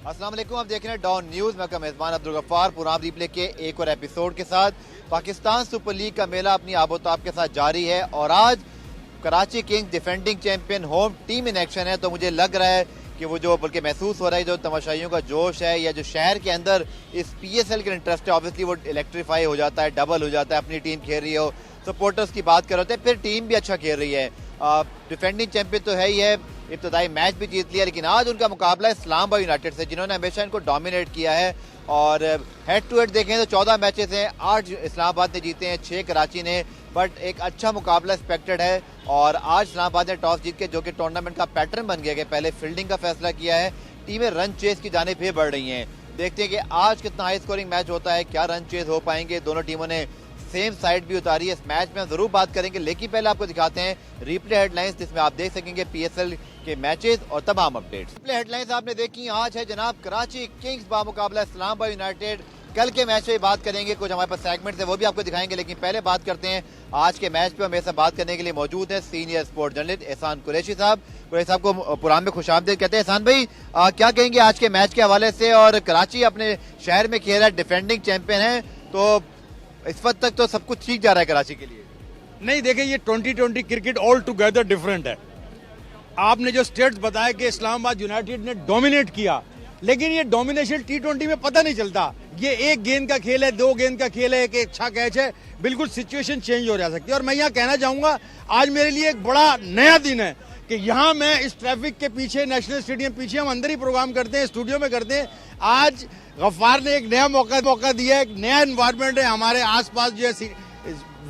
अस्सलाम वालेकुम, आप देख रहे हैं डॉन न्यूज। मैं का मेजबान अब्दुल गफ्फार पुराम रिप्ले के एक और एपिसोड के साथ। पाकिस्तान सुपर लीग का मेला अपनी आबोताब के साथ जारी है और आज Karachi Kings defending champion home team in action है। तो मुझे लग रहा है कि वो जो बल्कि महसूस हो रहा है जो तमाशाइयों का जोश है या जो शहर के अंदर इस PSL के इंटरेस्ट है, ऑब्वियसली वो इलेक्ट्रीफाई हो जाता है, डबल हो जाता है। अपनी टीम खेल रही हो, सपोर्टर्स की बात कर रहे थे, फिर टीम भी अच्छा खेल रही है। डिफेंडिंग चैंपियन तो है ही है, इब्तदाई मैच भी जीत लिया, लेकिन आज उनका मुकाबला है इस्लामाबाद यूनाइटेड से, जिन्होंने हमेशा इनको डोमिनेट किया है। और हेड टू हेड देखें तो 14 मैचेस हैं, 8 इस्लामाबाद ने जीते हैं, 6 कराची ने। बट एक अच्छा मुकाबला एक्सपेक्टेड है और आज इस्लामाबाद ने टॉस जीत के, जो कि टूर्नामेंट का पैटर्न बन गया, कि पहले फील्डिंग का फैसला किया है। टीमें रन चेस की जाने फिर बढ़ रही हैं। देखते हैं कि आज कितना हाई स्कोरिंग मैच होता है, क्या रन चेस हो पाएंगे। दोनों टीमों ने सेम साइड भी उतारी है। इस मैच में हम जरूर बात करेंगे, लेकिन पहले आपको दिखाते हैं रिप्ले हेडलाइंस, जिसमें आप देख सकेंगे PSL के मैचेस और तमाम अपडेट्स। रिप्ले हेडलाइंस आपने देखी। आज है जनाब कराची किंग्स बामुकाबला इस्लामाबाद यूनाइटेड। कल के मैच पे बात करेंगे, कुछ हमारे पास सेगमेंट्स है वो भी आपको दिखाएंगे, लेकिन पहले बात करते हैं आज के मैच पे। हमें से बात करने के लिए मौजूद है सीनियर स्पोर्ट जर्नलिस्ट एहसान कुरैशी साहब। कुरैशी साहब को पुरान में खुशामदीद कहते हैं। एहसान भाई, क्या कहेंगे आज के मैच के हवाले से? और कराची अपने शहर में खेल रहा है, डिफेंडिंग चैंपियन है, तो इस वक्त तक तो सब कुछ ठीक जा रहा है कराची के लिए। नहीं, देखिए ये 2020 क्रिकेट ऑल टुगेदर डिफरेंट है। आपने जो स्टेट्स बताया कि इस्लामाबाद यूनाइटेड ने डोमिनेट किया, लेकिन ये डोमिनेशन T20 में पता नहीं चलता। ये एक गेंद का खेल है, 2 गेंद का खेल है, एक अच्छा कैच है, बिल्कुल सिचुएशन चेंज हो जा सकती है। और मैं यहाँ कहना चाहूंगा, आज मेरे लिए एक बड़ा नया दिन है कि यहाँ मैं इस ट्रैफिक के पीछे, नेशनल स्टेडियम पीछे, हम अंदर ही प्रोग्राम करते हैं, स्टूडियो में करते हैं। आज गफ्फार ने एक नया मौका दिया है, एक नया एनवायरनमेंट है। हमारे आसपास जो है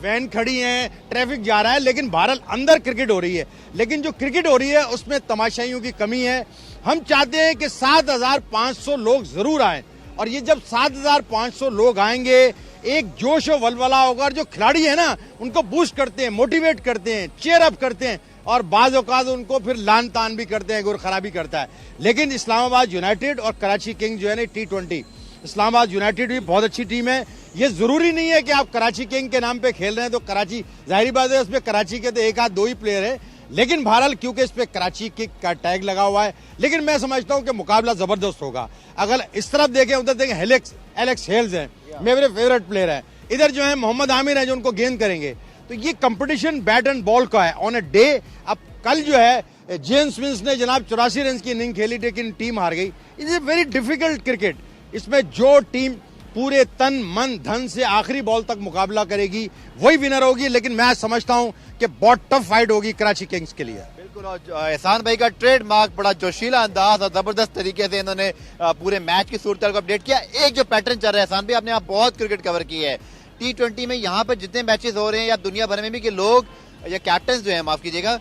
वैन खड़ी है, ट्रैफिक जा रहा है, लेकिन भारत अंदर क्रिकेट हो रही है। लेकिन जो क्रिकेट हो रही है उसमें तमाशाइयों की कमी है। हम चाहते हैं कि 7,500 लोग जरूर आए, और ये जब 7,500 लोग आएंगे, एक जोश और वलवला होगा। और जो खिलाड़ी है ना, उनको बूस्ट करते हैं, मोटिवेट करते हैं, चेयर अप करते हैं, और बाज औकात उनको फिर लान तान भी करते हैं, गुर खराबी करता है। लेकिन इस्लामाबाद यूनाइटेड और कराची किंग्स जो है ना, T20, इस्लामाबाद यूनाइटेड भी बहुत अच्छी टीम है। ये जरूरी नहीं है कि आप कराची किंग के नाम पे खेल रहे हैं तो कराची, जाहिर बात है उसमें कराची के तो एक आध 2 ही प्लेयर है, लेकिन बहरहाल क्योंकि इस पे कराची किंग का टैग लगा हुआ है। लेकिन मैं समझता हूं कि मुकाबला जबरदस्त होगा। अगर इस तरफ देखें, उधर देखें, एलेक्स हेल्स हैं, मेरे फेवरेट प्लेयर है। इधर जो है मोहम्मद आमिर है, जो उनको गेंद करेंगे। तो ये कंपटीशन बैट एंड बॉल का है ऑन ए डे। अब कल जो है जेम्स स्मिथ ने जनाब 84 रन की इनिंग खेली, लेकिन टीम हार गई। It is a very difficult cricket. इसमें जो टीम पूरे तन मन धन से आखिरी बॉल तक मुकाबला करेगी वही विनर होगी। लेकिन मैं समझता हूं कि बहुत टफ फाइट होगी कराची किंग्स के लिए। बिल्कुल। और एहसान भाई का ट्रेडमार्क, बड़ा जोशीला अंदाज और जबरदस्त तरीके से इन्होंने पूरे मैच की सूरत को अपडेट किया। एक जो पैटर्न चल रहा है एहसान भाई, आपने आप बहुत क्रिकेट कवर की है, T20 में यहाँ पर जितने मैचेस हो रहे हैं या दुनिया भर में भी, कि लोग या कैप्टन जो है, माफ कीजिएगा,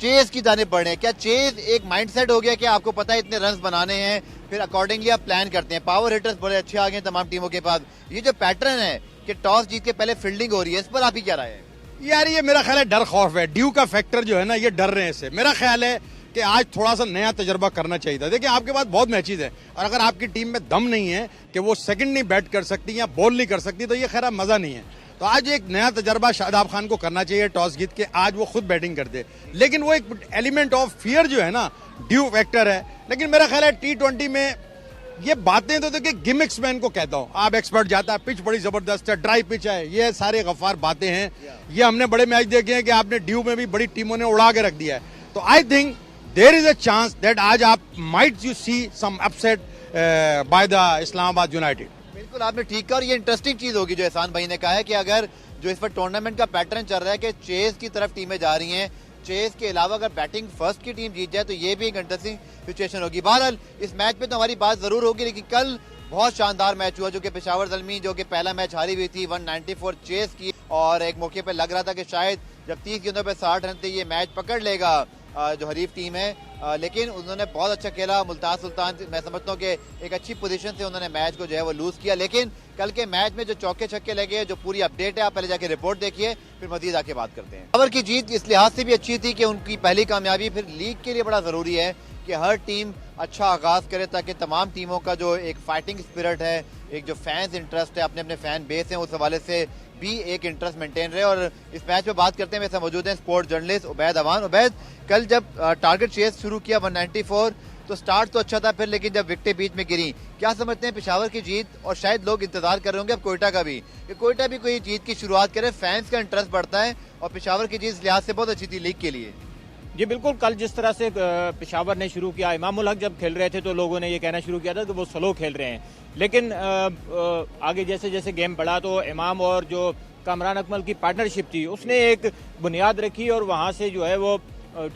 चेज की जाने बढ़ रहे हैं। क्या चेज एक माइंडसेट हो गया कि आपको पता है इतने रन बनाने हैं, फिर अकॉर्डिंगली आप प्लान करते हैं? पावर हिटर्स बड़े अच्छे आ गए तमाम टीमों के पास। ये जो पैटर्न है कि टॉस जीत के पहले फील्डिंग हो रही है, इस पर आप ही क्या राय है? यार ये मेरा ख्याल है डर खौफ है, ड्यू का फैक्टर जो है ना, ये डर रहे हैं इससे। मेरा ख्याल है कि आज थोड़ा सा नया तजर्बा करना चाहिए था। देखिए आपके पास बहुत मैचेस है, और अगर आपकी टीम में दम नहीं है कि वो सेकंड नहीं बैट कर सकती या बॉल नहीं कर सकती, तो ये खैर मजा नहीं है। तो आज एक नया तजर्बा शादाब खान को करना चाहिए, टॉस जीत के आज वो खुद बैटिंग कर दे। लेकिन वो एक एलिमेंट ऑफ फियर जो है ना, ड्यू फैक्टर है। लेकिन मेरा ख्याल है T20 में ये बातें तो देखिए गिमिक्स मैं इनको कहता हूँ। आप एक्सपर्ट जाता है, पिच बड़ी जबरदस्त है, ड्राई पिच है, ये सारे गफ्फार बातें हैं। ये हमने बड़े मैच देखे हैं कि आपने ड्यू में भी बड़ी टीमों ने उड़ा के रख दिया है। तो I think there is a chance that आज आप might you see some upset by the Islamabad United. बिल्कुल, आपने ठीक कहा। और ये इंटरेस्टिंग चीज होगी जो एहसान भाई ने कहा है कि अगर जो इस पर टूर्नामेंट का पैटर्न चल रहा है कि चेस की तरफ टीमें जा रही हैं, चेस के अलावा अगर बैटिंग फर्स्ट की टीम जीत जाए तो ये भी एक इंटरेस्टिंग सिचुएशन होगी। बहरहाल इस मैच पे तो हमारी बात जरूर होगी, लेकिन कल बहुत शानदार मैच हुआ, जो कि पेशावर ज़ल्मी, जो कि पहला मैच हारी हुई थी, 194 चेस की, और एक मौके पे लग रहा था कि शायद जब 30 गेंदों पे 60 रन थे ये मैच पकड़ लेगा जो हरीफ टीम है। लेकिन उन्होंने बहुत अच्छा खेला। मुल्ताज सुल्तान, मैं समझता हूँ कि एक अच्छी पोजीशन से उन्होंने मैच को जो है वो लूज किया। लेकिन कल के मैच में जो चौके छक्के लगे, जो पूरी अपडेट है, आप पहले जाके रिपोर्ट देखिए, फिर मजीद आके बात करते हैं। खबर की जीत इस लिहाज से भी अच्छी थी कि उनकी पहली कामयाबी फिर लीग के लिए बड़ा जरूरी है कि हर टीम अच्छा आगाज करे, ताकि तमाम टीमों का जो एक फाइटिंग स्पिरिट है, एक जो फैंस इंटरेस्ट है, अपने अपने फैन बेस है, उस हवाले से भी एक इंटरेस्ट मेंटेन रहे। और इस मैच में बात करते हैं, मेरे साथ मौजूद हैं स्पोर्ट्स जर्नलिस्ट उबैद अवान। उबैद, कल जब टारगेट चेस शुरू किया 194, तो स्टार्ट तो अच्छा था फिर, लेकिन जब विकेटें बीच में गिरी, क्या समझते हैं पेशावर की जीत? और शायद लोग इंतजार कर रहे होंगे अब कोयटा का भी, कि कोयटा भी कोई जीत की शुरुआत करे, फैंस का इंटरेस्ट बढ़ता है, और पेशावर की जीत इस लिहाज से बहुत अच्छी थी लीग के लिए। जी बिल्कुल, कल जिस तरह से पेशावर ने शुरू किया, इमामुल हक जब खेल रहे थे तो लोगों ने ये कहना शुरू किया था कि वो स्लो खेल रहे हैं, लेकिन आगे जैसे जैसे गेम बढ़ा तो इमाम और जो कामरान अकमल की पार्टनरशिप थी उसने एक बुनियाद रखी और वहाँ से जो है वो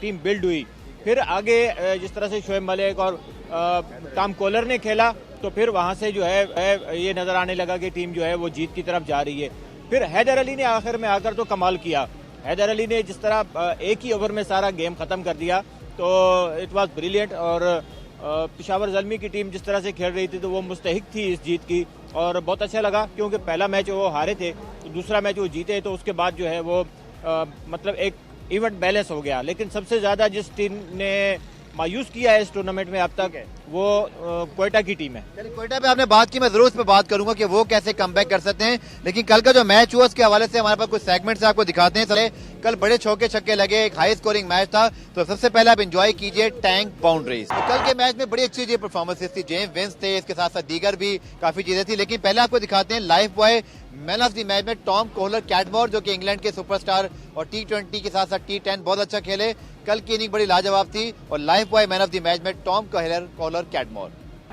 टीम बिल्ड हुई। फिर आगे जिस तरह से शोएब मलिक और टॉम कॉलर ने खेला तो फिर वहाँ से जो है ये नज़र आने लगा कि टीम जो है वो जीत की तरफ जा रही है। फिर हैदर अली ने आखिर में आकर तो कमाल किया। हैदर अली ने जिस तरह एक ही ओवर में सारा गेम ख़त्म कर दिया तो इट वाज ब्रिलियंट। और पेशावर ज़ल्मी की टीम जिस तरह से खेल रही थी तो वो मुस्तहिक थी इस जीत की, और बहुत अच्छा लगा क्योंकि पहला मैच वो हारे थे तो दूसरा मैच वो जीते, तो उसके बाद जो है वो मतलब एक इवेंट बैलेंस हो गया। लेकिन सबसे ज़्यादा जिस टीम ने मायूस किया है इस टूर्नामेंट में अब तक वो कोयटा की टीम है। कोयटा पे आपने बात की, मैं जरूर इस पे बात करूंगा कि वो कैसे कमबैक कर सकते हैं, लेकिन कल का जो मैच हुआ उसके हवाले से हमारे पास कुछ सेगमेंट्स आपको दिखाते हैं। कल बड़े चौके छक्के लगे, एक हाई स्कोरिंग मैच था, तो सबसे पहले आप एंजॉय कीजिए टैंक बाउंड्रीज। तो कल के मैच में बड़ी अच्छी परफॉर्मेंसेस थी, जेम्स विंस थे, इसके साथ साथ दीगर भी काफी चीजें थी, लेकिन पहले आपको दिखाते हैं life boy man of the match में टॉम कोहलर कैटमोर, जो कि इंग्लैंड के सुपरस्टार और T20 के साथ साथ T10 बहुत अच्छा खेले। कल की इनिंग बड़ी लाजवाब थी और life boy man of the match में टॉम कोहलर कैटमोर।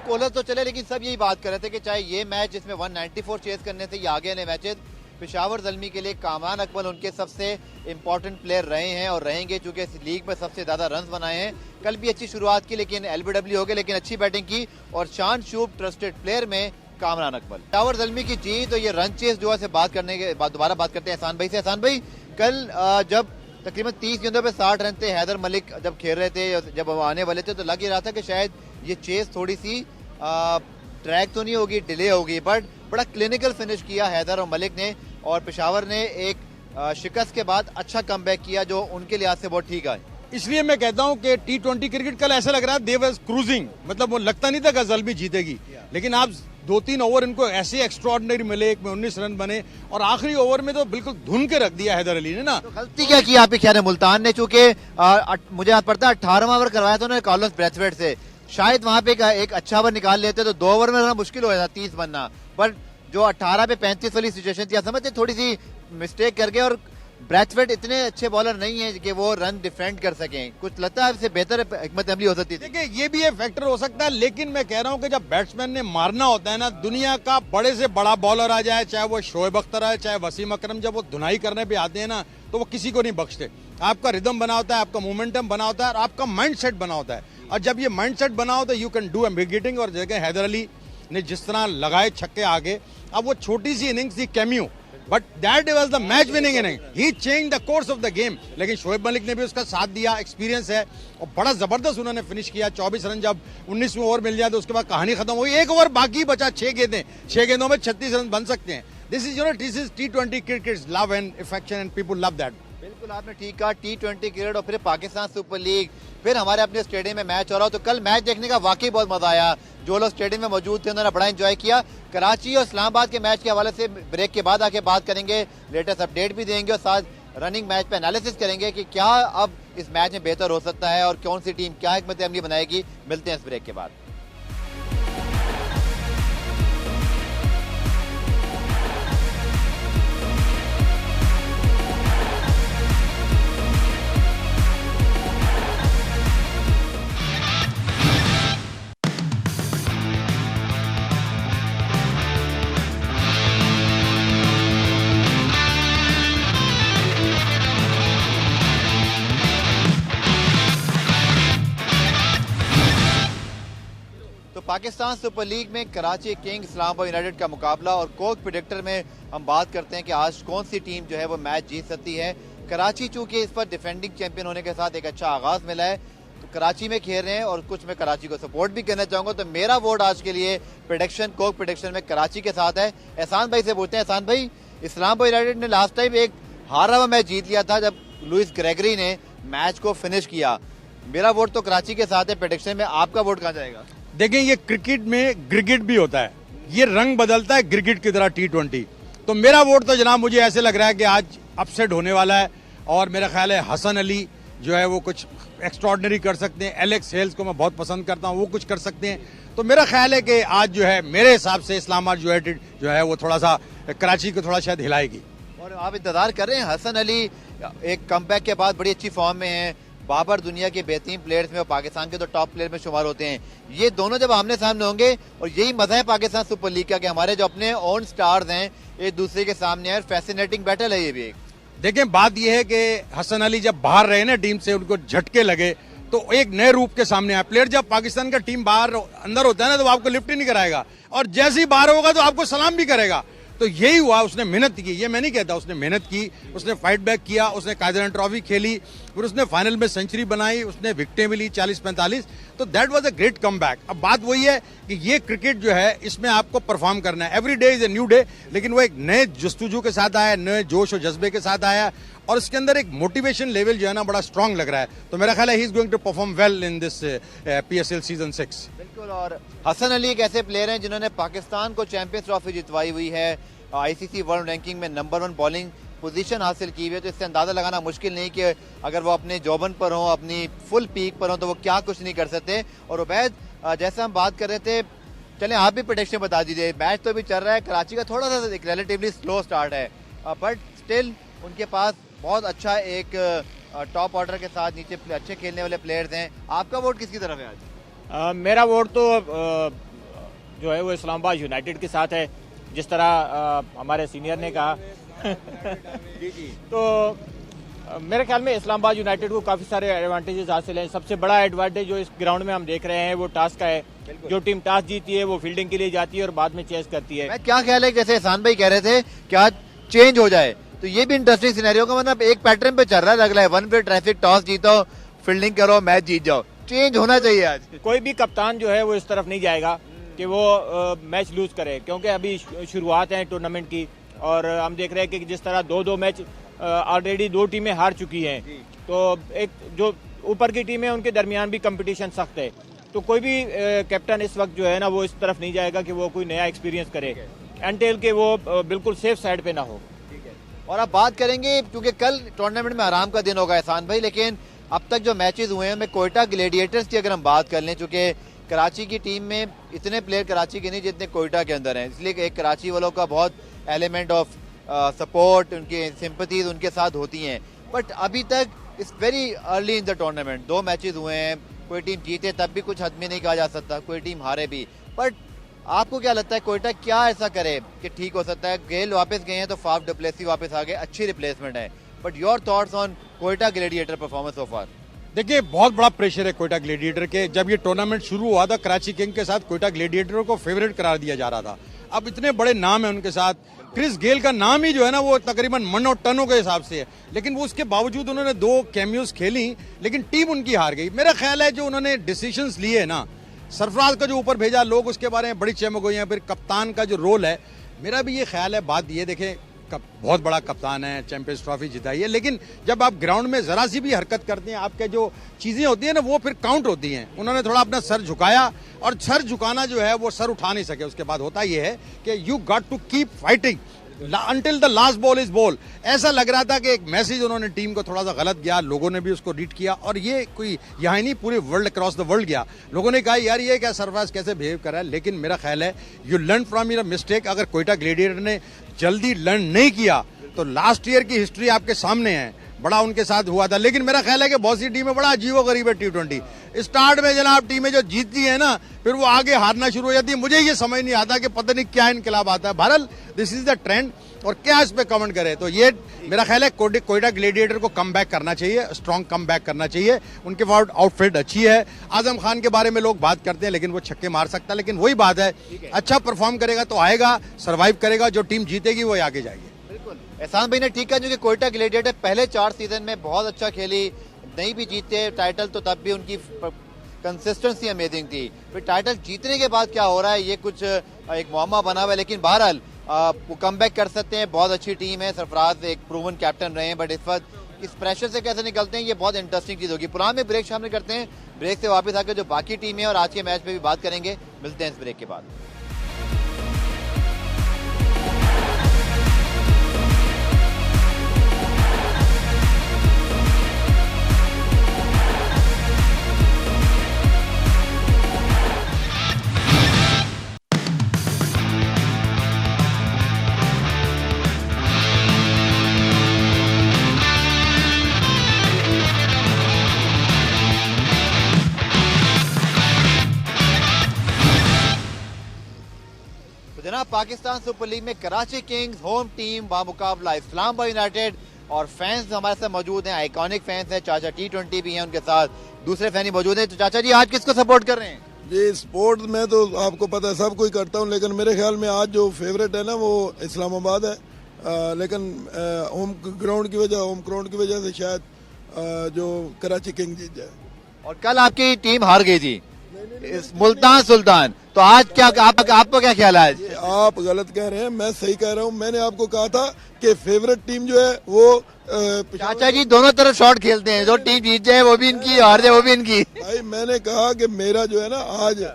कोहलर तो चले, लेकिन सब यही बात कर रहे थे कि चाहे ये मैच जिसमें 194 चेस करने थे या आगे वाले मैचेस, पेशावर ज़ल्मी के लिए कामरान अकमल उनके सबसे इंपॉर्टेंट प्लेयर रहे हैं और रहेंगे, चूंकि इस लीग में सबसे ज्यादा रन बनाए हैं। कल भी अच्छी शुरुआत की, लेकिन LBW हो गए, लेकिन अच्छी बैटिंग की और शान शूब ट्रस्टेड प्लेयर में कामरान अकमल। पेशावर ज़ल्मी की जीत, तो ये रन चेस जो है बात करने के बाद दोबारा बात करते हैं एहसान भाई से। एहसान भाई, कल जब तकरीबन 30 गेंदों पे 60 रन थे, हैदर मलिक जब खेल रहे थे, जब वो आने वाले थे, तो लग ही रहा था कि शायद ये चेस थोड़ी सी ट्रैक तो नहीं होगी, डिले होगी, बट बड़ा क्लिनिकल फिनिश किया हैदर और मलिक ने, और पेशावर ने एक शिकस्त के बाद अच्छा कमबैक किया जो उनके लिहाज से बहुत ठीक है। इसलिए मैं कहता हूं कि T20 क्रिकेट कल ऐसा लग रहा है दे वाज क्रूजिंग, मतलब वो लगता नहीं था कि ज़ल्मी जीतेगी, लेकिन आप 2-3 ओवर इनको ऐसे एक्स्ट्राऑर्डिनरी मिले, एक में 19 रन बने और आखिरी ओवर में तो बिल्कुल धुन के रख दिया हैदर अली ने ना। तो गलती क्या की आपके ख्याल में मुल्तान ने? चूंकि मुझे याद पड़ता है 18वां ओवर करवाया था उन्होंने कार्लोस ब्रैथवेट से, शायद वहां पे एक अच्छा ओवर निकाल लेते तो 2 ओवर में मुश्किल हो जाता 30 बनना, पर जो 18 पे 35 वाली सिचुएशन थी, समझते थोड़ी सी मिस्टेक कर गए, और ब्रैथवेट इतने अच्छे बॉलर नहीं है कि वो रन डिफेंड कर सकें, कुछ लगता है इससे बेहतर हिकमत अमली हो सकती थी। देखिए ये भी एक फैक्टर हो सकता है, लेकिन मैं कह रहा हूं कि जब बैट्समैन ने मारना होता है ना, दुनिया का बड़े से बड़ा बॉलर आ जाए, चाहे वो शोएब अख्तर है चाहे वसीम अकरम, जब वो धुनाई करने पे आते हैं ना तो वो किसी को नहीं बख्शते। आपका रिदम बना होता है, आपका मोमेंटम बना होता है और आपका माइंड सेट बना होता है, और जब ये माइंड सेट बना होता है यू कैन डू एम्बिगेटिंग। और जगह हैदर अली ने जिस तरह लगाए छक्के आगे, अब वो छोटी सी इनिंग्स थी cameo, but that was the match winning inning, he change the course of the game. लेकिन शोएब मलिक ने भी उसका साथ दिया, एक्सपीरियंस है और बड़ा जबरदस्त उन्होंने फिनिश किया। 24 रन जब 19वें ओवर मिल जाए तो उसके बाद कहानी खत्म हुई। एक ओवर बाकी बचा, 6 गेंदें, 6 गेंदों में 36 रन बन सकते हैं। This is T20 cricket, love and affection and people love that. बिल्कुल आपने ठीक कहा, T20 क्रिकेट और फिर पाकिस्तान सुपर लीग, फिर हमारे अपने स्टेडियम में मैच हो रहा हो, तो कल मैच देखने का वाकई बहुत मजा आया। जो लोग स्टेडियम में मौजूद थे उन्होंने बड़ा एंजॉय किया। कराची और इस्लामाबाद के मैच के हवाले से ब्रेक के बाद आके बात करेंगे, लेटेस्ट अपडेट भी देंगे और साथ रनिंग मैच पे एनालिसिस करेंगे कि क्या अब इस मैच में बेहतर हो सकता है और कौन सी टीम क्या हिकमत अमली बनाएगी। मिलते हैं इस ब्रेक के बाद। पाकिस्तान सुपर लीग में कराची किंग्स इस्लामाबाद यूनाइटेड का मुकाबला, और कोक प्रेडिक्टर में हम बात करते हैं कि आज कौन सी टीम जो है वो मैच जीत सकती है। कराची चूंकि इस पर डिफेंडिंग चैंपियन होने के साथ एक अच्छा आगाज मिला है, तो कराची में खेल रहे हैं और कुछ मैं कराची को सपोर्ट भी करना चाहूंगा, तो मेरा वोट आज के लिए प्रेडिक्शन, कोक प्रेडिक्शन में कराची के साथ है। एहसान भाई से पूछते हैं। एहसान भाई, इस्लामाबाद यूनाइटेड ने लास्ट टाइम एक हारा हुआ मैच जीत लिया था जब लुइस ग्रेगरी ने मैच को फिनिश किया। मेरा वोट तो कराची के साथ है प्रेडिक्शन में, आपका वोट कहाँ जाएगा? देखें ये क्रिकेट में ग्रिकेट भी होता है, ये रंग बदलता है क्रिकेट की तरह T20। तो मेरा वोट तो जनाब मुझे ऐसे लग रहा है कि आज अपसेट होने वाला है, और मेरा ख्याल है हसन अली जो है वो कुछ एक्स्ट्रॉर्डनरी कर सकते हैं। एलेक्स हेल्स को मैं बहुत पसंद करता हूँ, वो कुछ कर सकते हैं। तो मेरा ख्याल है कि आज जो है मेरे हिसाब से इस्लामाबाद यूनाइटेड जो है वो थोड़ा सा कराची को थोड़ा शायद हिलाएगी। और आप इंतजार कर रहे हैं, हसन अली एक कमबैक के बाद बड़ी अच्छी फॉर्म में हैं, बाबर दुनिया के बेहतरीन प्लेयर्स में और पाकिस्तान के तो टॉप प्लेयर में शुमार होते हैं। ये दोनों जब आमने सामने होंगे, और यही मजा है पाकिस्तान सुपर लीग का कि हमारे जो अपने ओन स्टार्स हैं एक दूसरे के सामने है। फैसिनेटिंग बैटल है ये भी एक। देखें, बात यह है कि हसन अली जब बाहर रहे ना टीम से, उनको झटके लगे तो एक नए रूप के सामने आया। प्लेयर जब पाकिस्तान का टीम बाहर अंदर होता है ना, तो आपको लिफ्ट ही नहीं कराएगा, और जैसे ही बाहर होगा तो आपको सलाम भी करेगा। तो यही हुआ, उसने मेहनत की, ये मैं नहीं कहता, उसने मेहनत की, उसने फाइट बैक किया, उसने कायदर ट्रॉफी खेली, फिर उसने फाइनल में सेंचुरी बनाई, उसने विकेटें भी ली 40-45। तो that was a great comeback. अब बात वही है कि ये क्रिकेट जो है इसमें आपको परफॉर्म करना है। Every day is a new day, लेकिन वो एक नए जस्तुजू के साथ आया, नए जोश और जज्बे के साथ आया, और इसके अंदर एक मोटिवेशन लेवल जो है ना बड़ा स्ट्रांग लग रहा है। तो मेरा ख्याल है he is going to perform well in this PSL season 6। बिल्कुल। और हसन अली एक ऐसे प्लेयर हैं जिन्होंने पाकिस्तान को चैंपियंस ट्रॉफी जितवाई हुई है, ICC वर्ल्ड रैंकिंग में नंबर 1 बॉलिंग पोजीशन हासिल की हुई है। तो इससे अंदाजा लगाना मुश्किल नहीं कि अगर वो अपने जौबन पर हो, अपनी फुल पीक पर हो, तो वो क्या कुछ नहीं कर सकते। और उबैद, जैसा हम बात कर रहे थे, चलें आप भी प्रेडिक्शन बता दीजिए। मैच तो भी चल रहा है, कराची का थोड़ा सा एक रिलेटिवली स्लो स्टार्ट है, बट स्टिल उनके पास बहुत अच्छा एक टॉप ऑर्डर के साथ नीचे अच्छे खेलने वाले प्लेयर्स हैं। आपका वोट किसकी तरफ है आज? मेरा वोट तो जो है वो इस्लामाबाद यूनाइटेड के साथ है, जिस तरह हमारे सीनियर ने कहा। तो मेरे ख्याल में इस्लामाबाद यूनाइटेड को काफ़ी सारे एडवांटेजेस हासिल हैं। सबसे बड़ा एडवांटेज जो इस ग्राउंड में हम देख रहे हैं वो टॉस का है। जो टीम टॉस जीती है वो फील्डिंग के लिए जाती है और बाद में चेस करती है। मैं क्या ख्याल है, जैसे एहसान भाई कह रहे थे कि आज चेंज हो जाए, तो ये भी इंटरेस्टिंग सिनेरियो का मतलब एक पैटर्न पे चल रहा है, लग रहा है 1 पे ट्रैफिक, टॉस जीतो, फील्डिंग करो, मैच जीत जाओ। चेंज होना चाहिए आज। कोई भी कप्तान जो है वो इस तरफ नहीं जाएगा कि वो मैच लूज करे, क्योंकि अभी शुरुआत है टूर्नामेंट की, और हम देख रहे हैं कि जिस तरह 2-2 मैच ऑलरेडी 2 टीमें हार चुकी हैं। तो एक जो ऊपर की टीम है उनके दरमियान भी कंपटीशन सख्त है। तो कोई भी कैप्टन इस वक्त जो है ना वो इस तरफ नहीं जाएगा कि वो कोई नया एक्सपीरियंस करे, एंटेल के वो बिल्कुल सेफ साइड पे ना हो। और अब बात करेंगे, क्योंकि कल टूर्नामेंट में आराम का दिन होगा एहसान भाई, लेकिन अब तक जो मैचेस हुए हैं उनमें कोयटा ग्लेडिएटर्स की अगर हम बात कर लें, चूंकि कराची की टीम में इतने प्लेयर कराची के नहीं जितने कोयटा के अंदर हैं, इसलिए एक कराची वालों का बहुत एलिमेंट ऑफ सपोर्ट, उनकी सिंपथीज उनके साथ होती हैं। बट अभी तक it's very early in the tournament, 2 matches हुए हैं, कोई टीम जीते तब भी कुछ हद में नहीं कहा जा सकता, कोई टीम हारे भी। बट आपको क्या लगता है कोयटा क्या ऐसा करे कि ठीक हो सकता है? गेल वापस गए हैं तो फाफ डुप्लेसी वापस आ गए, अच्छी रिप्लेसमेंट है, but your thoughts on Quetta gladiator performance so far? देखिए, बहुत बड़ा प्रेशर है कोयटा ग्लेडिएटर के। जब ये टूर्नामेंट शुरू हुआ था, कराची किंग के साथ कोयटा ग्लेडिएटर को फेवरेट करार दिया जा रहा था। अब इतने बड़े नाम है उनके साथ, क्रिस गेल का नाम ही जो है ना वो तकरीबन मन और टनों के हिसाब से है, लेकिन वो उसके बावजूद उन्होंने 2 कैमियोज खेली, लेकिन टीम उनकी हार गई। मेरा ख्याल है जो उन्होंने डिसीजंस लिए ना, सरफराज का जो ऊपर भेजा, लोग उसके बारे में बड़ी चमक हुई हैं, फिर कप्तान का जो रोल है, मेरा भी ये ख्याल है। बात ये देखें, बहुत बड़ा कप्तान है, चैंपियंस ट्रॉफी जिताई है, लेकिन जब आप ग्राउंड में जरा सी भी हरकत करते हैं, आपके जो चीजें होती हैं ना वो फिर काउंट होती हैं। उन्होंने थोड़ा अपना सर झुकाया, और सर झुकाना जो है वो सर उठा नहीं सके। उसके बाद होता यह है कि you got to keep fighting until the last ball is ball। ऐसा लग रहा था कि एक मैसेज उन्होंने टीम को थोड़ा सा गलत गया, लोगों ने भी उसको रीड किया, और ये कोई यहाँ ही नहीं पूरे वर्ल्ड अक्रॉस द वर्ल्ड गया। लोगों ने कहा यार ये क्या सरफराज कैसे बिहेव कर रहा है, लेकिन मेरा ख्याल है you learn from your mistake. अगर कोयटा ग्लेडिएटर ने जल्दी लर्न नहीं किया तो लास्ट ईयर की हिस्ट्री आपके सामने है, बड़ा उनके साथ हुआ था। लेकिन मेरा ख्याल है कि बहुत सी टीमें बड़ा अजीबोगरीब है T20। स्टार्ट में जनाब टीमें जो जीतती है ना, फिर वो आगे हारना शुरू हो जाती है। मुझे ये समझ नहीं आता कि पता नहीं क्या इनकलाब आता है। बहरहाल दिस इज द ट्रेंड, और क्या इस पे कमेंट करें। तो ये मेरा ख्याल है कोयटा ग्लेडिएटर को कम बैक करना चाहिए, स्ट्रॉन्ग कम बैक करना चाहिए। उनके पास आउटफिट अच्छी है। आजम खान के बारे में लोग बात करते हैं, लेकिन वो छक्के मार सकता है, लेकिन वही बात है, अच्छा परफॉर्म करेगा तो आएगा, सर्वाइव करेगा, जो टीम जीतेगी वो आगे जाएगी। एहसान भाई ने ठीक कहा, जो कि कोयटा ग्लेडिएटर पहले 4 सीजन में बहुत अच्छा खेली, नहीं भी जीते टाइटल तो तब भी उनकी कंसिस्टेंसी अमेजिंग थी। फिर टाइटल जीतने के बाद क्या हो रहा है ये कुछ एक मुअम्मा बना हुआ है, लेकिन बहरहाल वो कम बैक कर सकते हैं। बहुत अच्छी टीम है, सरफराज एक प्रूवन कैप्टन रहे हैं, बट इस वक्त इस प्रेशर से कैसे निकलते हैं ये बहुत इंटरेस्टिंग चीज होगी। पुराने में ब्रेक शामिल करते हैं, ब्रेक से वापस आकर जो बाकी टीम है और आज के मैच पे भी बात करेंगे। मिलते हैं इस ब्रेक के बाद। तो जनाब, पाकिस्तान सुपर लीग में कराची किंग्स होम टीम बामुकाबला इस्लामाबाद यूनाइटेड और फैंस हमारे साथ मौजूद हैं, आइकॉनिक फैंस हैं, चाचा T20 भी हैं उनके साथ, दूसरे फैन ही मौजूद हैं। तो चाचा जी, आज किसको सपोर्ट कर रहे हैं? जी, स्पोर्ट में तो आपको पता है सब कुछ करता हूँ, लेकिन मेरे ख्याल में आज जो फेवरेट है ना वो इस्लामाबाद है। लेकिन होम ग्राउंड की वजह से शायद जो कराची किंग जीत जाए। और कल आपकी टीम हार गई थी इस मुल्तान सुल्तान, तो आज क्या आपको क्या ख्याल है आज? आप गलत कह रहे हैं, मैं सही कह रहा हूँ। मैंने आपको कहा था कि फेवरेट टीम जो है वो चाचा जी दोनों तरफ शॉट खेलते हैं, जो टीम जीत जाए वो भी इनकी, हार जाए वो भी इनकी। भाई मैंने कहा कि मेरा जो है ना आज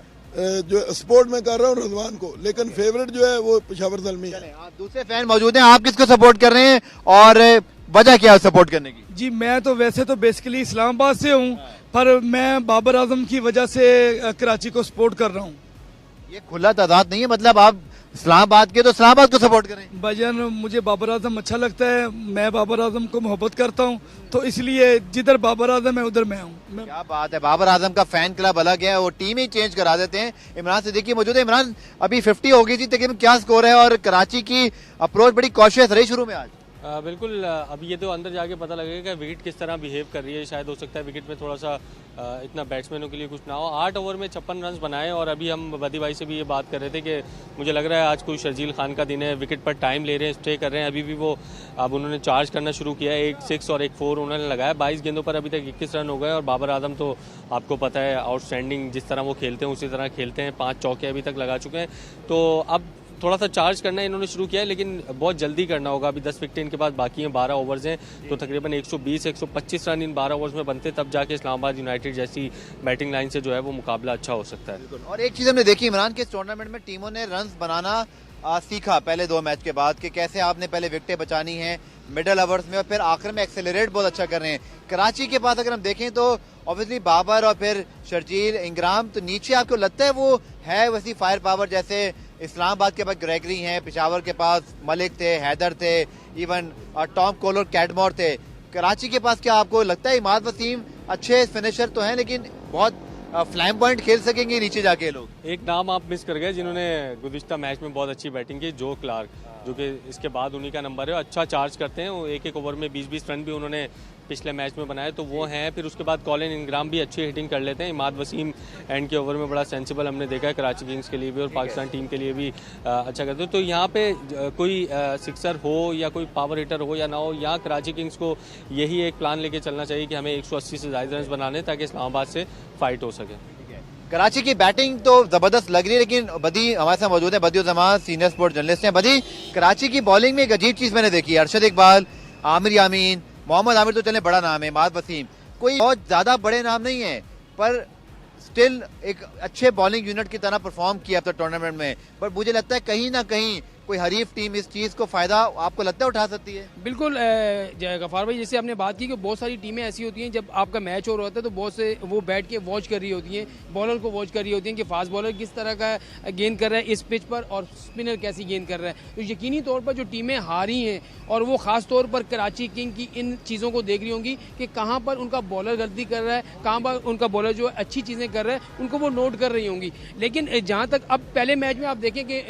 जो स्पोर्ट में कर रहा हूँ रिजवान को, लेकिन फेवरेट जो है वो पेशावर ज़ल्मी है। दूसरे फैन मौजूद हैं, आप किसको सपोर्ट कर रहे हैं और वजह क्या है सपोर्ट करने की? जी, मैं तो वैसे तो बेसिकली इस्लामाबाद से हूँ, पर मैं बाबर आजम की वजह से कराची को सपोर्ट कर रहा हूँ। ये खुला तादाद नहीं है, मतलब आप इस्लामाबाद के तो इस्लामाबाद को सपोर्ट करें। भाईजान, मुझे बाबर आजम अच्छा लगता है, मैं बाबर आजम को मोहब्बत करता हूँ, तो इसलिए जिधर बाबर आजम है उधर मैं हूँ। क्या बात है, बाबर आजम का फैन क्लब अलग है, वो टीम ही चेंज करा देते हैं। इमरान सिद्दीकी मौजूद है। इमरान, अभी 50 हो गई थी, तकरीबन क्या स्कोर है और कराची की अप्रोच बड़ी कॉशियस रही शुरू में आज? बिल्कुल, अभी ये तो अंदर जाके पता लगेगा कि विकेट किस तरह बिहेव कर रही है। शायद हो सकता है विकेट में थोड़ा सा इतना बैट्समैनों के लिए कुछ ना हो। 8 ओवर में 56 रन बनाए और अभी हम बदी भाई से भी ये बात कर रहे थे कि मुझे लग रहा है आज कोई शर्जील खान का दिन है। विकेट पर टाइम ले रहे हैं, स्टे कर रहे हैं। अभी भी वो अब उन्होंने चार्ज करना शुरू किया है। 1 6 और 1 4 उन्होंने लगाया। 22 गेंदों पर अभी तक 21 रन हो गए और बाबर आजम तो आपको पता है आउटस्टैंडिंग, जिस तरह वो खेलते हैं उसी तरह खेलते हैं। 5 चौके अभी तक लगा चुके हैं। तो अब थोड़ा सा चार्ज करना इन्होंने शुरू किया है, लेकिन बहुत जल्दी करना होगा। अभी 10 विकेट इनके पास बाकी हैं, 12 ओवर्स हैं, तो तकरीबन 120-125 रन इन 12 ओवर्स में बनते, तब जाके इस्लामाबाद यूनाइटेड जैसी बैटिंग लाइन से जो है वो मुकाबला अच्छा हो सकता है। और एक चीज हमने देखी इमरान के इस टूर्नामेंट में, टीमों ने रन बनाना सीखा पहले 2 मैच के बाद कि कैसे आपने पहले विकेटें बचानी हैं मिडल ओवर्स में और फिर आखिर में एक्सेलरेट बहुत अच्छा कर रहे हैं। कराची के पास अगर हम देखें तो ऑब्वियसली बाबर और फिर शर्जील इंग्राम, तो नीचे आपको लगता है वो है वैसी फायर पावर जैसे इस्लामाबाद के पास ग्रेगरी हैं, पेशावर के पास मलिक थे, हैदर थे, इवन टॉम कोलर, कैटमोर थे। कराची के पास क्या आपको लगता है इमाद वसीम अच्छे फिनिशर तो हैं, लेकिन बहुत फ्लैम पॉइंट खेल सकेंगे नीचे जाके लोग? एक नाम आप मिस कर गए जिन्होंने गुज़िश्ता मैच में बहुत अच्छी बैटिंग की, जो क्लार्क, जो कि इसके बाद उन्हीं का नंबर है। अच्छा चार्ज करते हैं वो, 1-1 ओवर में 20-20 रन भी उन्होंने पिछले मैच में बनाए, तो वो हैं। फिर उसके बाद कॉलिन इंग्राम भी अच्छी हिटिंग कर लेते हैं। इमाद वसीम एंड के ओवर में बड़ा सेंसिबल हमने देखा है कराची किंग्स के लिए भी और पाकिस्तान टीम के लिए भी अच्छा करते हैं। तो यहाँ पे कोई सिक्सर हो या कोई पावर हिटर हो या ना हो, यहाँ कराची किंग्स को यही एक प्लान लेके चलना चाहिए कि हमें 180 से ज़्यादा रन बनाने, ताकि इस्लामाबाद से फाइट हो सके। कराची की बैटिंग तो जबरदस्त लग रही है, लेकिन बदी हमारे साथ मौजूद है, बदिउज़्ज़मान सीनियर स्पोर्ट्स जर्नलिस्ट हैं। बदी, कराची की बॉलिंग में एक अजीब चीज मैंने देखी है, अरशद इकबाल, आमिर यामीन, मोहम्मद आमिर तो चले बड़ा नाम है, इमाद वसीम कोई बहुत ज्यादा बड़े नाम नहीं है, पर स्टिल एक अच्छे बॉलिंग यूनिट की तरह परफॉर्म किया अब तक टूर्नामेंट में। पर मुझे लगता है कहीं ना कहीं कोई हरीफ टीम इस चीज को फायदा आपको लगता है उठा सकती है? बिल्कुल गफार भाई, जैसे आपने बात की कि बहुत सारी टीमें ऐसी होती हैं जब आपका मैच हो रहा होता है तो बहुत से वो बैठ के वॉच कर रही होती हैं, बॉलर को वॉच कर रही होती हैं कि फास्ट बॉलर किस तरह का गेंद कर रहा है इस पिच पर और स्पिनर कैसी गेंद कर रहा है। तो यकीनी तौर पर जो टीमें हारी हैं और वो ख़ास तौर पर कराची किंग की इन चीज़ों को देख रही होंगी कि कहाँ पर उनका बॉलर गलती कर रहा है, कहाँ पर उनका बॉलर जो अच्छी चीज़ें कर रहा है, उनको वो नोट कर रही होंगी। लेकिन जहाँ तक अब पहले मैच में आप देखें कि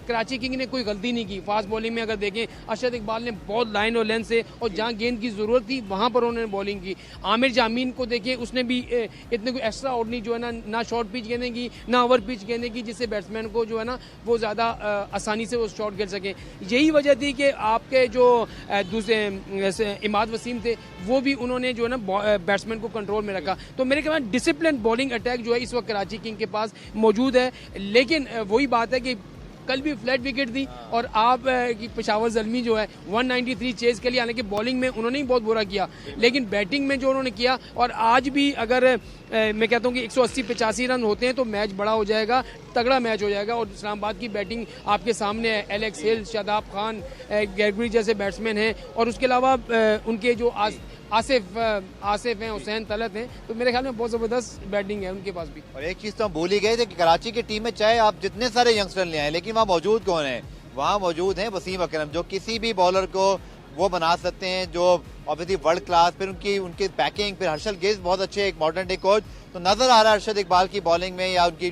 कराची किंग ने कोई गलती नहीं की। फास्ट बॉलिंग में अगर देखें, अरशद इकबाल ने बहुत लाइन और लेंथ से और जहां गेंद की जरूरत थी वहां पर उन्होंने बॉलिंग की। आमिर जामीन को देखें, उसने भी इतने कोई एक्स्ट्रा ऑर्डिनरी जो है ना शॉर्ट पिच गेंदें की ना ओवर पिच गेंदें की, जिससे बैट्समैन को जो है ना वो ज़्यादा आसानी से वो शॉट खेल सके। यही वजह थी कि आपके जो दूसरे इमाद वसीम थे वो भी उन्होंने जो है ना बैट्समैन को कंट्रोल में रखा। तो मेरे ख्याल में डिसिप्लिन बॉलिंग अटैक जो है इस वक्त कराची किंग के पास मौजूद है। लेकिन वही बात है कि कल भी फ्लैट विकेट थी और आप की पेशावर ज़ल्मी जो है 193 चेज के लिए, हालांकि बॉलिंग में उन्होंने ही बहुत बुरा किया, लेकिन बैटिंग में जो उन्होंने किया, और आज भी अगर मैं कहता हूं कि 180-85 रन होते हैं तो मैच बड़ा हो जाएगा, तगड़ा मैच हो जाएगा। और इस्लामाबाद की बैटिंग आपके सामने है, एलेक्स हिल, शादाब खान, ग्रेगरी जैसे बैट्समैन हैं, और उसके अलावा उनके जो आसिफ हैं, हुसैन तलत हैं, तो मेरे ख्याल में बहुत ज़बरदस्त बैटिंग है उनके पास भी। और एक चीज तो हम भूल ही गए थे कि कराची की टीम में चाहे आप जितने सारे यंगस्टर ले आए, लेकिन वहाँ मौजूद कौन है? वहाँ मौजूद हैं वसीम अकरम, जो किसी भी बॉलर को वो बना सकते हैं, जो ऑब्वियसली वर्ल्ड क्लास, फिर उनकी बैकिंग, फिर हर्षल गेज बहुत अच्छे, एक मॉडर्न डे कोच। तो नजर आ रहा है अरशद इकबाल की बॉलिंग में या उनकी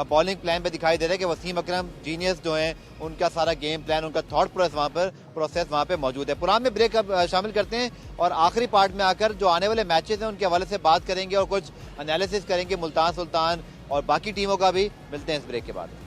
बॉलिंग प्लान पे दिखाई दे रहा है कि वसीम अकरम जीनियस जो हैं उनका सारा गेम प्लान, उनका थॉट प्रोसेस वहाँ पे मौजूद है। पुराने में ब्रेक अब शामिल करते हैं और आखिरी पार्ट में आकर जो आने वाले मैचेस हैं उनके हवाले से बात करेंगे और कुछ एनालिसिस करेंगे मुल्तान सुल्तान और बाकी टीमों का भी। मिलते हैं इस ब्रेक के बाद।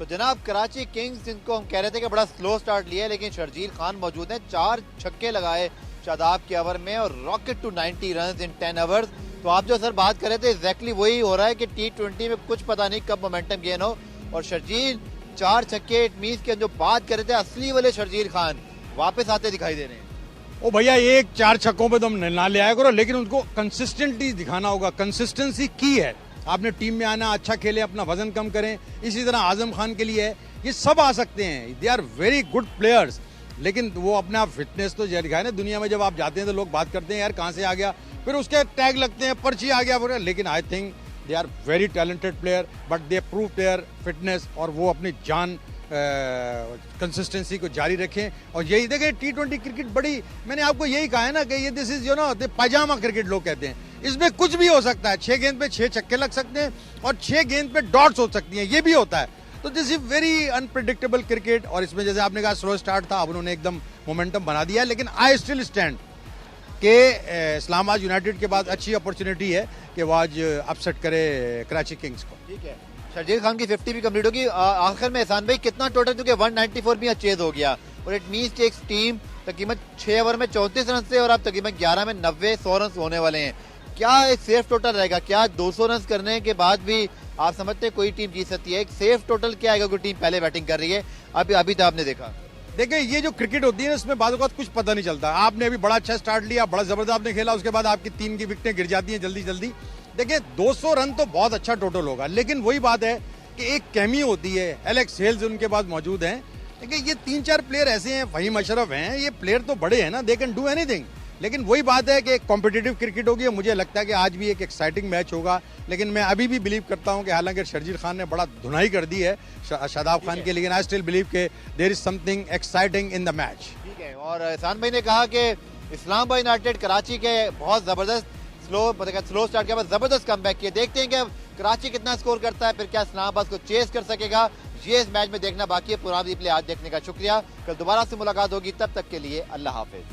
तो जनाब कराची किंग्स जिनको हम कह रहे थे कि बड़ा स्लो स्टार्ट लिया है, लेकिन शर्जील खान मौजूद हैं, 4 छक्के लगाए शादाब के ओवर में और rocket to 90 run in 10 overs. तो आप जो सर बात कर रहे थे एग्जैक्टली वही हो रहा है कि T20 में कुछ पता नहीं कब मोमेंटम गेन हो और शर्जील 4 छक्के, इट मींस के जो बात कर रहे थे असली वाले शर्जील खान वापस आते दिखाई दे रहे हैं। ओ भैया, एक 4 छक्कों पे तुम ना ले आया करो, लेकिन उनको कंसिस्टेंटली दिखाना होगा। कंसिस्टेंसी की है, आपने टीम में आना, अच्छा खेलें, अपना वजन कम करें। इसी तरह आजम खान के लिए है, ये सब आ सकते हैं, they are very good players, लेकिन वो अपने आप फिटनेस तो दिखाए ना। दुनिया में जब आप जाते हैं तो लोग बात करते हैं यार कहाँ से आ गया, फिर उसके टैग लगते हैं, पर्ची आ गया, लेकिन I think they are very talented player, but they prove their fitness और वो अपनी जान कंसिस्टेंसी को जारी रखें। और यही देखें, T20 क्रिकेट बड़ी, मैंने आपको यही कहा है ना कि ये this is you know pyjama cricket लोग कहते हैं, इसमें कुछ भी हो सकता है। 6 गेंद पे 6 छक्के लग सकते हैं और 6 गेंद पे डॉट्स हो सकती हैं, ये भी होता है। तो this is very unpredictable cricket और इसमें जैसे आपने कहा स्लो स्टार्ट था, अब उन्होंने एकदम मोमेंटम बना दिया है। लेकिन आई स्टिल स्टैंड कि इस्लामाबाद यूनाइटेड के बाद अच्छी अपॉर्चुनिटी है कि वो आज अपसेट करे कराची किंग्स को। ठीक है, शर्जील खान की 50 भी कंप्लीट होगी। आखिर में एहसान भाई कितना टोटल, क्योंकि 194 भी अचेज हो गया और इट मींस कि एक टीम तकरीबन 6 ओवर में 34 रन से और अब तकरीबन 11 में 90-100 रन होने वाले हैं। क्या एक सेफ टोटल रहेगा? क्या 200 रन करने के बाद भी आप समझते हैं कोई टीम जीत सकती है? एक सेफ टोटल क्या आएगा? कोई टीम पहले बैटिंग कर रही है, अभी तो आपने देखा। देखिए, ये जो क्रिकेट होती है ना, इसमें बाद कुछ पता नहीं चलता। आपने अभी बड़ा अच्छा स्टार्ट लिया, बड़ा जबरदस्त आपने खेला, उसके बाद आपकी 3 की विकेटें गिर जाती हैं जल्दी जल्दी। देखिए 200 रन तो बहुत अच्छा टोटल होगा, लेकिन वही बात है कि एक कैमी होती है, एलेक्स हेल्स उनके पास मौजूद हैं। देखिए ये 3-4 प्लेयर ऐसे हैं, फहीम अशरफ हैं, ये प्लेयर तो बड़े हैं ना, दे कैन डू एनीथिंग। लेकिन वही बात है कि कॉम्पिटिटिव क्रिकेट होगी। मुझे लगता है कि आज भी एक एक्साइटिंग मैच होगा, लेकिन मैं अभी भी बिलीव करता हूं कि हालांकि शर्जील खान ने बड़ा धुनाई कर दी है शादाब खान की, लेकिन आई स्टिल बिलीव कि there is something exciting in the match. ठीक है, और एहसान भाई ने कहा कि इस्लामाबाद यूनाइटेड कराची के बहुत जबरदस्त स्लो स्टार्ट के बाद जबरदस्त कमबैक किए। देखते हैं कि अब कराची कितना स्कोर करता है, फिर क्या इस्लामाबाद को चेस कर सकेगा, ये इस मैच में देखना बाकी है। पुराना रिप्ले आज देखने का शुक्रिया। कल दोबारा से मुलाकात होगी, तब तक के लिए अल्लाह हाफिज।